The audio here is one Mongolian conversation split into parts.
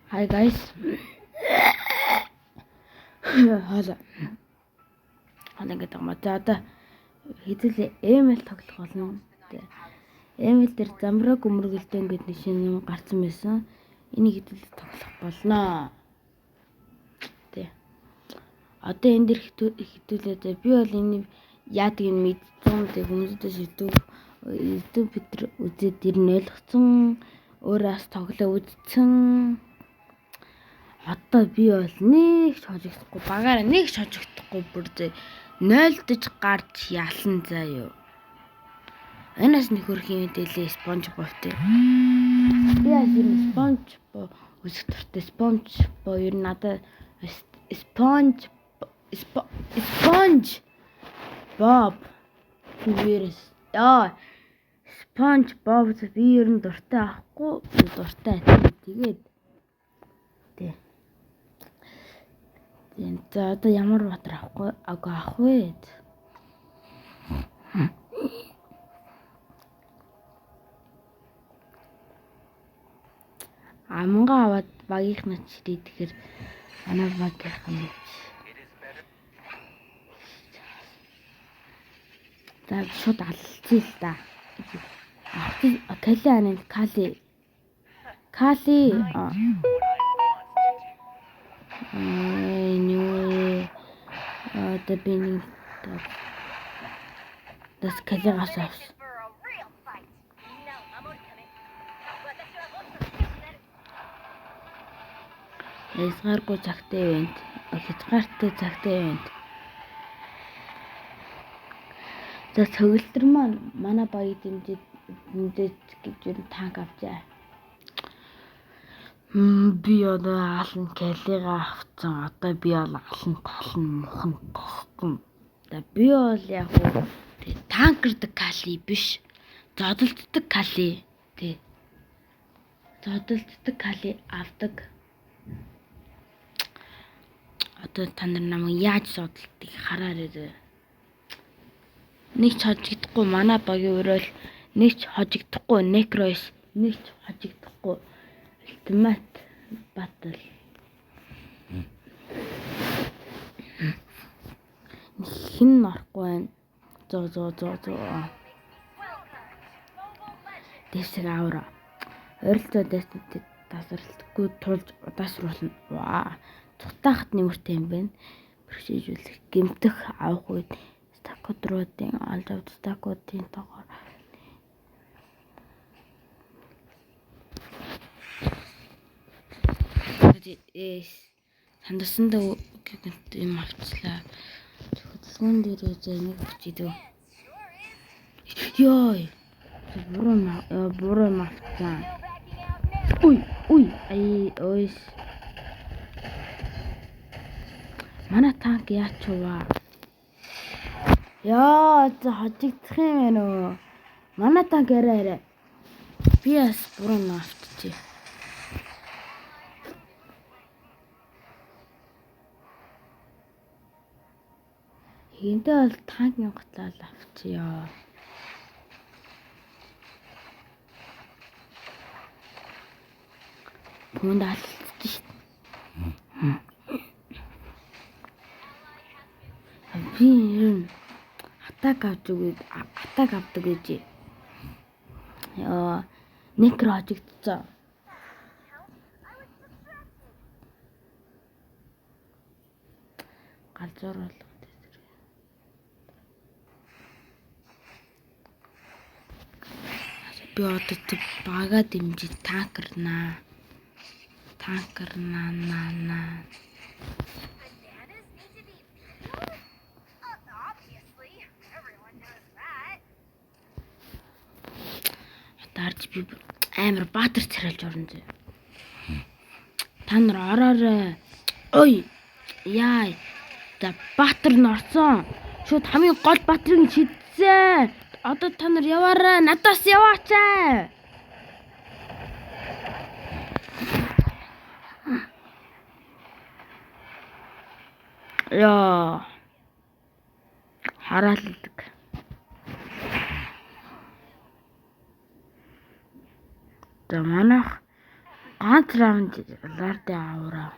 Hi guys. Хоолой гэдэг юм. За одоо хэзээ email тоглох болно. Email дээр замбраг өмөргөлдөн гэдэг нэшин юм гарсан байсан. Энийг хэзээ тоглох болно. Тэ. Одоо энэ дэр хитүүлээд би бол энэ яадаг юм мэдсэн тэг хүмүүсээс YouTube дээр үзээд ирнэ ойлгоцсон. Өөрөөс тоглоо үзсэн. Одоо би бол нэг ч хожигдохгүй, багаараа нэг ч хожигдохгүй бүр зэ 0 дэж гарч ялсан заа юу. Энэс нэг хөрхийн мэдээлээ SpongeBob-тэй. Би яг энэ SpongeBob үзэх туртай SpongeBob ер нь надад SpongeBob вирус. SpongeBob би ер нь дуртай авахгүй, дуртай тэгээд тий. За одоо ямар батар авах вэ? Амгаа аваад багийнхнаа чирээ тэгэхээр манай багийнхан нь. За шууд алцъя л да. Кали. The beginning das Kazagас. Эсгаргүй цагтай байна. Хязгаартай цагтай байна. За цогцолтор манай баяр дэмжиж гэж юу танк авчаа. Би одоо алан калига авцсан. Одоо би бол алан талан мухан тоссон. За би бол яг танкердаг кали биш. Зодолддог кали. Тий. Зодолддог кали авдаг. Одоо та нар намайг яаж зодолдгийг хараарай. Нэг ч хожигдохгүй манай багийн өрөөл нэг ч хожигдохгүй некроис нэг ч хожигдохгүй ultimate battle. Хин нарахгүй байна. Зоо. Дэсэг авра. Ойролцоо дэстэй тасралтгүй тулж удаашруулна. Ваа. Цутаахт нэмэртэй юм байна. Бэрхшээжүүлэх гэмтэх авах үед стакодруудын олж авд стакуудын тоогоор сандарсандаа гэнт юм авчлаа. Хөдөлгөөн дээрээ зэнийг өчидөө. Ёй. Буруу мавцсан. Ой. Ойс. Манай танк яачваа. Яа, за хожигдах юм байна уу? Манай танк арай. Би бас буруу мавцчих. Хинтээ бол танкын готлал авчихё. Бүнд алдчих шít. Би атак авдаг гэж. Яа, некро хожигдсон. Галзуур бол би одоо бага дэмжиж танкернаа. Дарж би амар баатар царайлж орно зэ. Та нар ороорой. Ой. Яа. За баатар нь орсон. Шууд хамгийн гол баатрыг шидсэн. Одоо та нар яваарай. Надаас яваачаа. Яа. Хараалдаг. За манайх ганц раунд лорд аваа.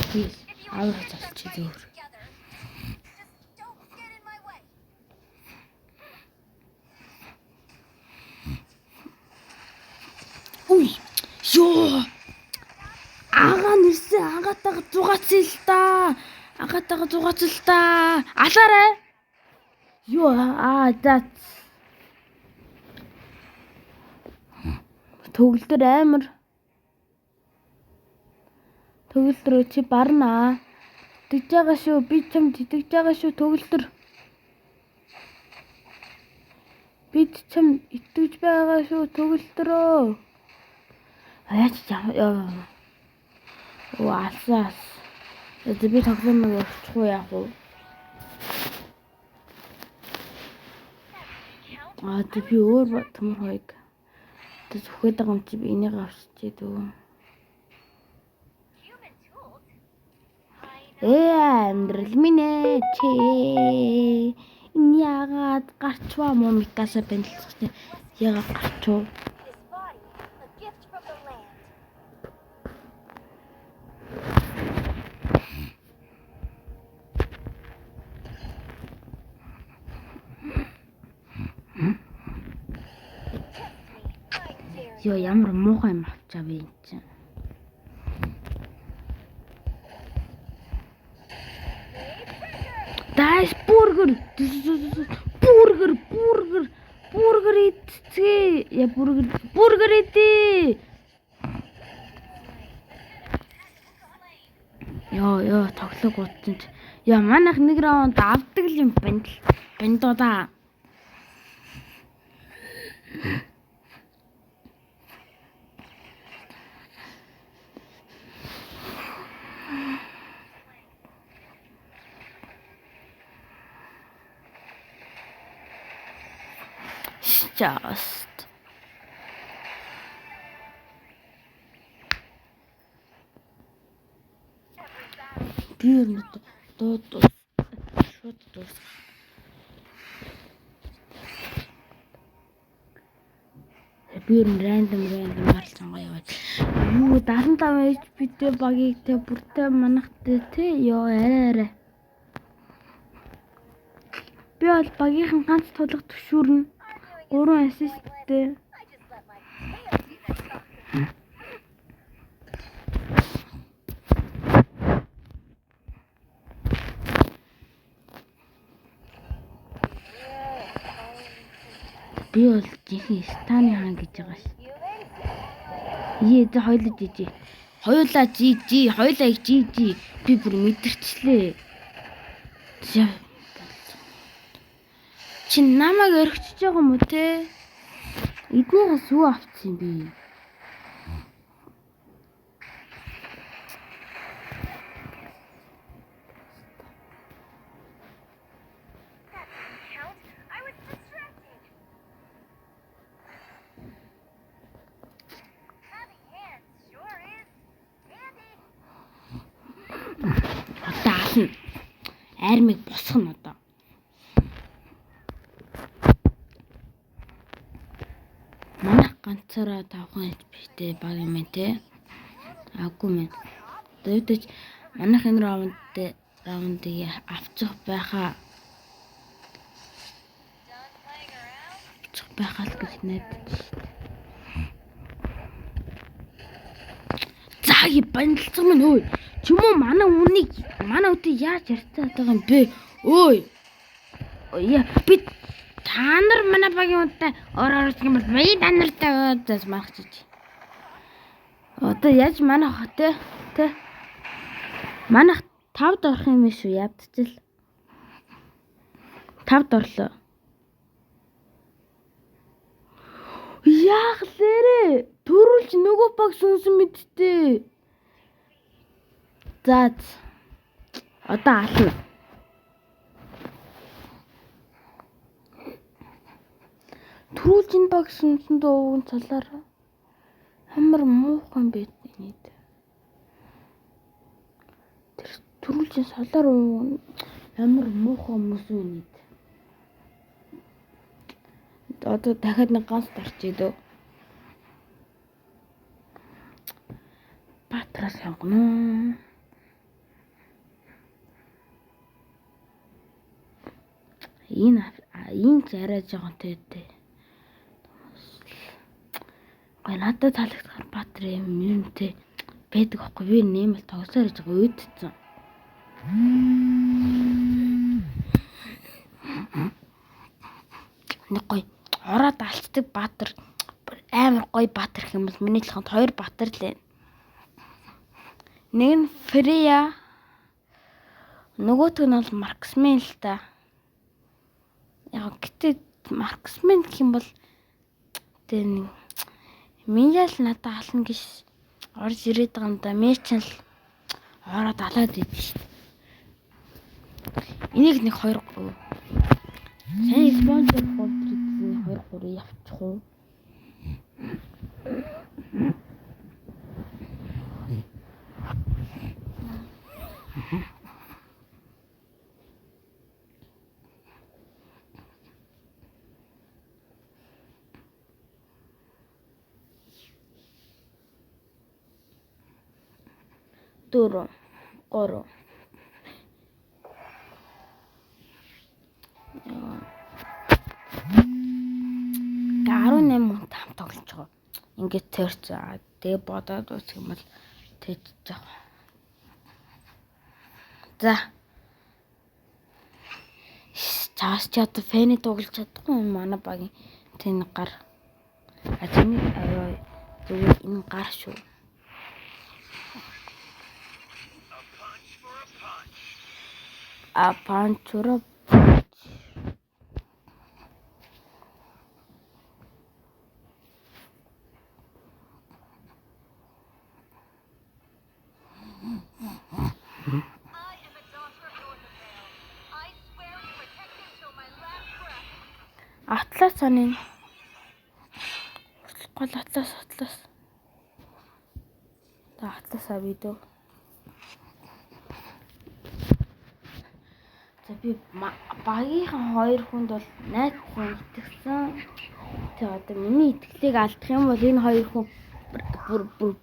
Please, аваа залчих зүгээр. Ой, ёо. Агаа нэрсэн агаатайгаа зугаацсан л да. Агаатайгаа зугаацсан л да. Алаарай. Ёо, за. Төгөлдөр амар. Төгөлдрөө чи барнаа. Тэтгэж байгаа шүү. Би чамд тэтгэж байгаа шүү төгөлдөр. Бид чамд итгэж байгаа шүү төгөлдрөө. Аяач яа. Оо алсаас. Би тоглоомыг өгчихгүй яах вэ? Тэг би өөр төмөр хоёг. Тэг зүхэд байгаа юм чи би энийг авчиж дөө. Амьдрал минь чи яагаад гарчваа мó микаса бэнэлцсэн. Яагаад гарчв? Ёо ямар муухай юм авчаа би энэ чинь. Дайс бургер идцгээ. Я бургер идэ. Ёо тоглог утсан ч. Яа манайх нэг раунд авдаг л юм бандаа да. Just. Бир доо шууд дуус. Бир рандом марлсан гоё яваад. Юу 75 HP-тэй багийг те бүртээ манахтай те ёо арай. Би бол багийнхан ганц тулах төвшүүрнэ. 3 ассисттэй. Би бол жинхэнэ станы хаан гэж байгаа ш. За хоёулаа жижи. Хоёулаа жижи, хоёулаа жижи. Би бүр мэдэрчлээ. Чи намайг өргөчж байгаа юм уу те? Эднийгээс юу авчихсан би? Даасан. Армиг босгоно одоо. Манайх ганцаараа 5 HP-тэй баг юм те. Аггүй мэн. Дэвдэж манайх энэ раундыг авчих байхаа. Авчих байхаа л гэж найдаж шít. За бандалцсан мэн өө. Чүмүү манай үнийг яаж ярьцаад байгаа юм бэ? Ой. Яа би та нар манай багийн унтаа орох юм бол би та нартай уудаас мархчих. Одоо яаж манайх те манайх 5-д орох юм шүү ядчихл. 5-д орлоо. Яах лээрээ төрүүлж нөгөө баг сүнсэн мэдтээ. За одоо ална. Түрүүлж энэ баг сүнсэндээ ууган цалаараа. Амар муухан байт нийт. Тэр түрүүлж салаар ууган амар муухан хүмүүс нийт. Одоо дахиад нэг ганц дарчээ дөө. Баатараас сонгоно. Энэ арай жоохон тээтэй. Гой надад таалагдахаар Баатар юм те байдаг аахгүй би нэмэл тоглосоор гэж байгаа үйдсэн. Нэг гой ороод алцдаг Баатар амар гой Баатар гэх юм бол миний талханд 2 Баатар л байна. Нэг нь Фрея, нөгөөтг нь бол Марксмен л та. Яг гэтээ Марксмен гэх юм бол тэ нэг Минял надад ална гэж орж ирээд байгаа юм да. Мэчл ороод алаад идэв шүү дээ. Энийг нэг 2 3. Сайн спонсор болж ирсэн 2 3 явчих уу? Дөрөв 3 18 хүн там тоглож байгаа. Ингээд тэрч тэгээ бодоод үсэх юм бол тэгж байгаа. За. Чаас ч одоо фэний тоглож чадахгүй юм манай багийн тэн гар. Тэний зүгээр энэ гар шүү. Панчура Атлас санын гол атлас та атласаа видео за би багийнхан 2 хүнд бол найз хүн итгэсэн. Тэгээ одоо миний итгэлийг алдах юм бол энэ 2 хүн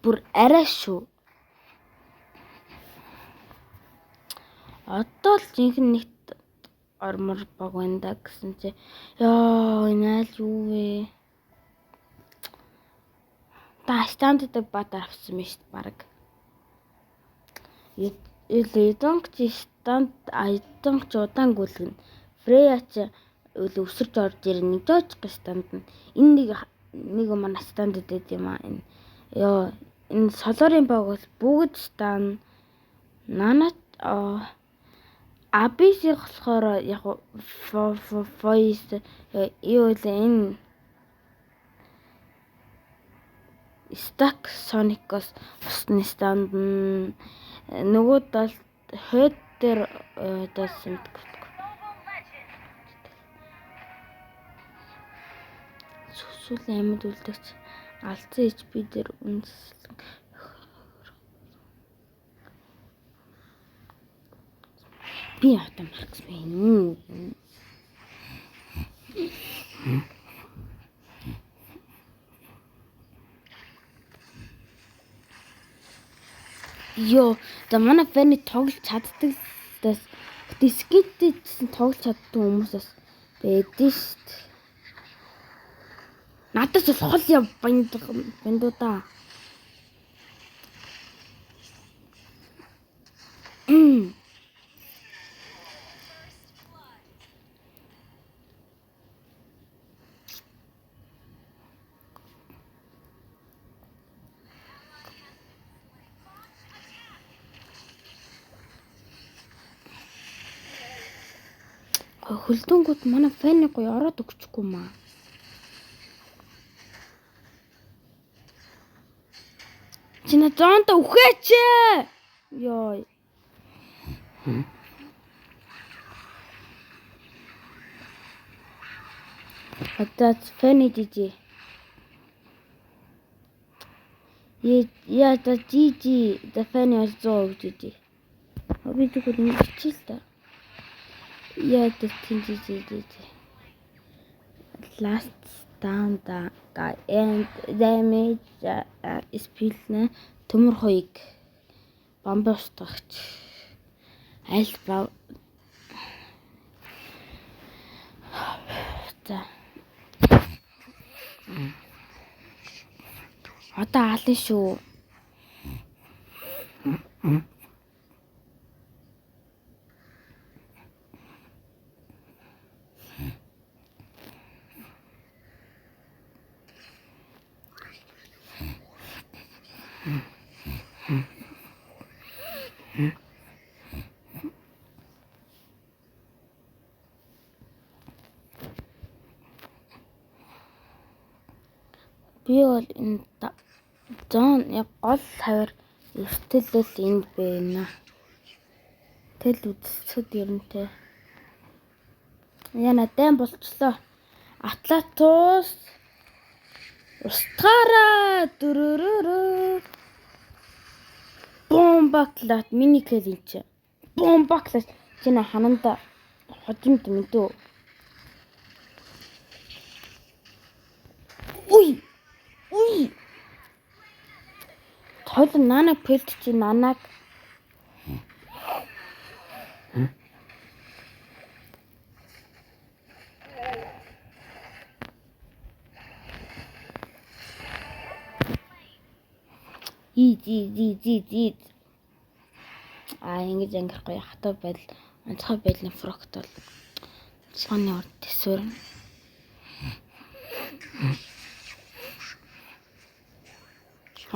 бүр арай шүү. Одоо л жинхэнэ нэгт ормор баг байна да гэсэн чи ёо энэ аль юу вэ? Та стандд Баатар авсан мэт баг. Эдонг чи станд айдонг ч удаан гүйлгэн. Фрея ч өсөрч орж ирнэ. Жож станд нь энэ нэг манай станд дэд юм аа энэ. Ёо энэ солорын баг бол бүгд станд нана ABC болохоор яг voice юу л энэ Stack Sonicos усны станд нөгөө бол хойдэр даасан сүсүүл амьд үлдэгч алдсан HP дээр үндэслэн би одоо Марксмен юм. Йоо, за манай фэний тоглож чаддаг дэс дискеттэй тоглож чаддаг хүмүүсээс байдэн шүү дээ. Надаас бол хол яв бандуудаа. Хөлдөнгүүд манай фэний гоё ороод өгчихгүй маа. Чиний зоонда үхээч. Ёо. Хатац фэни жижи. Я та жижи да фэни азоо жижи. Би зүгээр нэг хичээл та. Я та жижи. Last down and damage спилнэ төмөр хоёг бомбостогч аль ба за одоо алын шүү. Би бол энэ зон яг гол хавар эртэлэл энд байна. Тэл үзэлцэд ерөнтэй. Яна дэм болчлоо. Атлантус устгаараа дөрөрөө бомбаклат миникэл инч. Бомбаклат чинь хананда хожимд мэдөө. Уй. Хойлон нанаг пэлт чи нанаг. И. Ингэж ангихгүй хатаа байдал онцгой байдлын фрукт бол цааны урд төсвөр.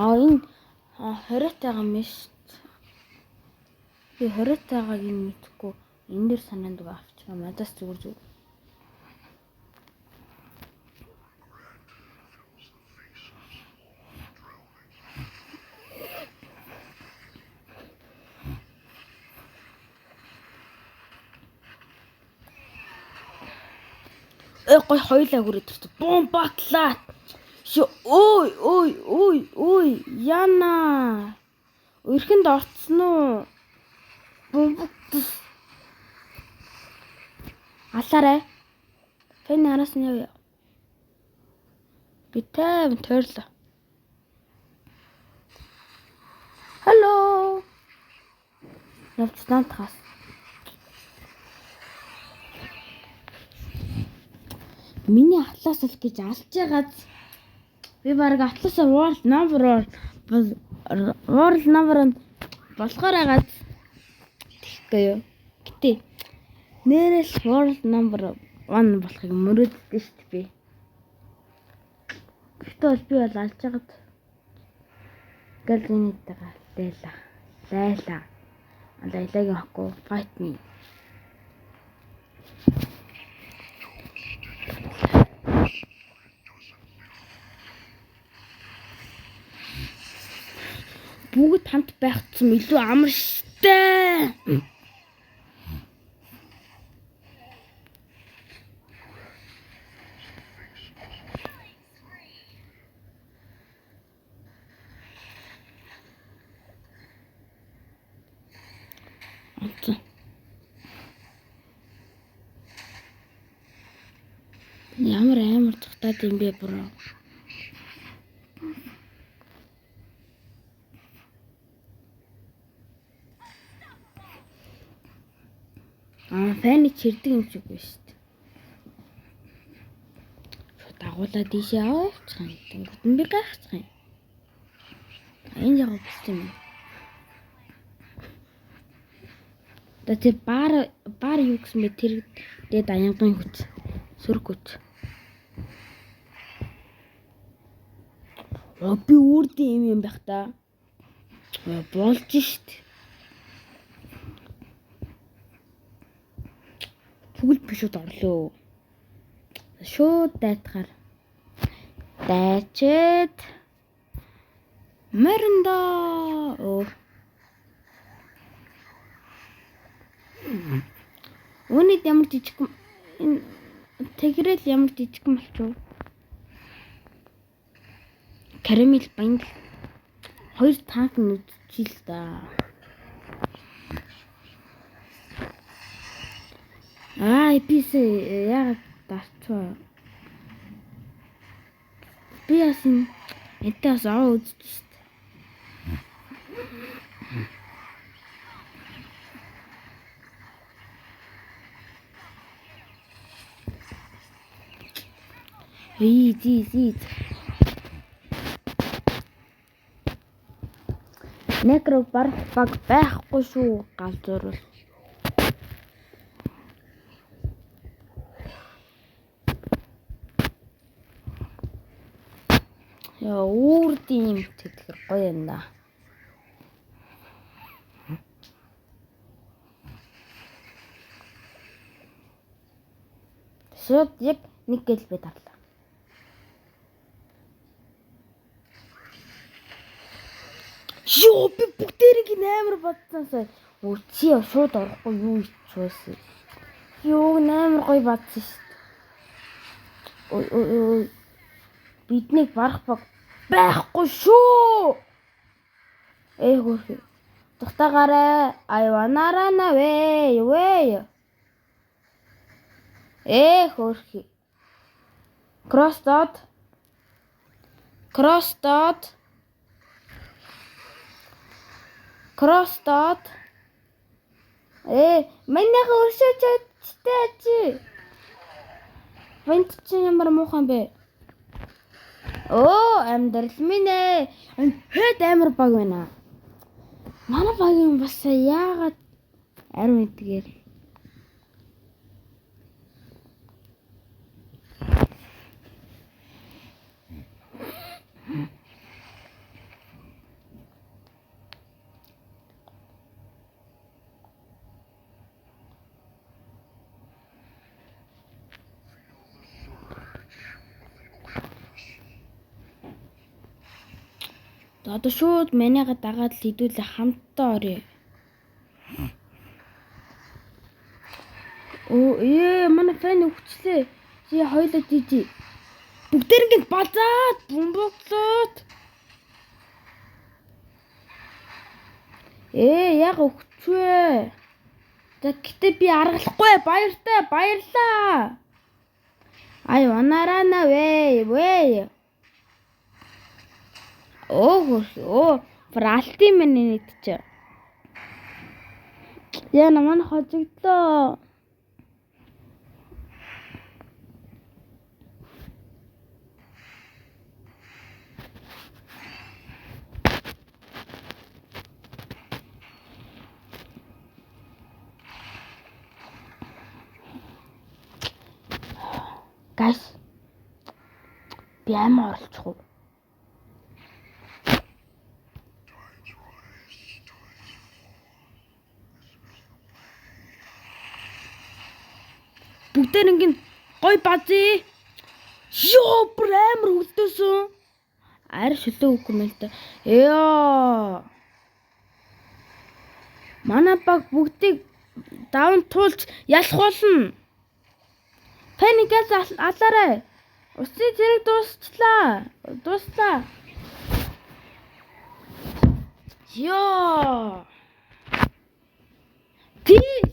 Энэ хориотойгоо мэш. Би хориотойгоог нь мэдхгүй энэ дэр санаанд байгаа авчихсан. Надаас зүгээр. Гой хоёлаа хүрээд ирсэн. Бомбаклат. Ой. Яна. Өрхөнд орцсон уу? Бомбокс. Алаарай. Фэн араас нь яв. Би тайм тойрлоо. Hello. Явцсан тахас. Миний атлас л гэж алж байгааз би баг атласаа world number болохоор байгааз тэгэхгүй юу. Гэтэ нэрэл world number 1 болохыг мөрөөддөг шүү дээ би. Гэтэ би бол алж байгаад галгинийтэйгээ лайла. Лайлагийн хахгүй fight me. Бүгд хамт байхсан илүү амар штэ. Ямар тухтаад юм бэ бро. Фэни чирдэг юм шиг байна шүү дээ. Дагуулаа дийшээ авчих юм. Тэнгүүд нь би гайхчих юм. Энэ яг болсон юм. Тэр бар юу гэсэн бэ тэр дээд аянгын хүч сөрөг хүч. Би үрдээ юм байх та. Болж шít. Түгэл бишүүд орлоо. Шууд дайтахаар. Дайчээд. Мөрөндөө. Үнэт ямар жижиг Тэгрээл ямар жижигхэн болчихв. Карамел баян 2 танк нүдчихил да. Эпис яагаад дарчваа. Би яасан энтэс аваа үзчих шүү дээ. Зий. Некро баг байхгүй шүү галзуурвал. Яа үрдийн юм тэгэхээр гоё юм да. Шууд яг нэг гэл би тарлаа. Ёо би бүгдээрийг амар бодсонсоо. Чи шууд орохгүй юу ичвэсэн. Ёо амар гоё бодсон шүү дээ. Ой. Биднийг барах байхгүй шүү. Хөрхи. Тухтагаарай. Айванарана вэ. Хөрхи. Cross dot. Манайха өршөөчтэй чи. Вэнт чи ямар муухан бэ? Амьдрал минь хэд амар баг байна. Манай багийн бас яагаад ариун эдгээр. Одоо шууд манайга дагаад л хэдүүлээ хамтдаа орё. Манай фэн өгчлээ. Чи хоёлоо жижи. Бүгдээрээ базаад бомбоглоод. Яг өгчвэ. За гэтээ би аргалахгүй баярлаа. Айванарана вэ. Фралти минь нэгтч. Яа намайг хожигдлоо. Guys. Би амар оролцох уу? Бүгдээр ингэ гой базээ. Ёо бүр амар хөлдөөсөн. Арь шүлөө үгүй мэл та. Манай баг бүгдийг даван туулж ялах болно. Паникаас алаарай. Усын зэрэг дуслаа. Ёо. Тий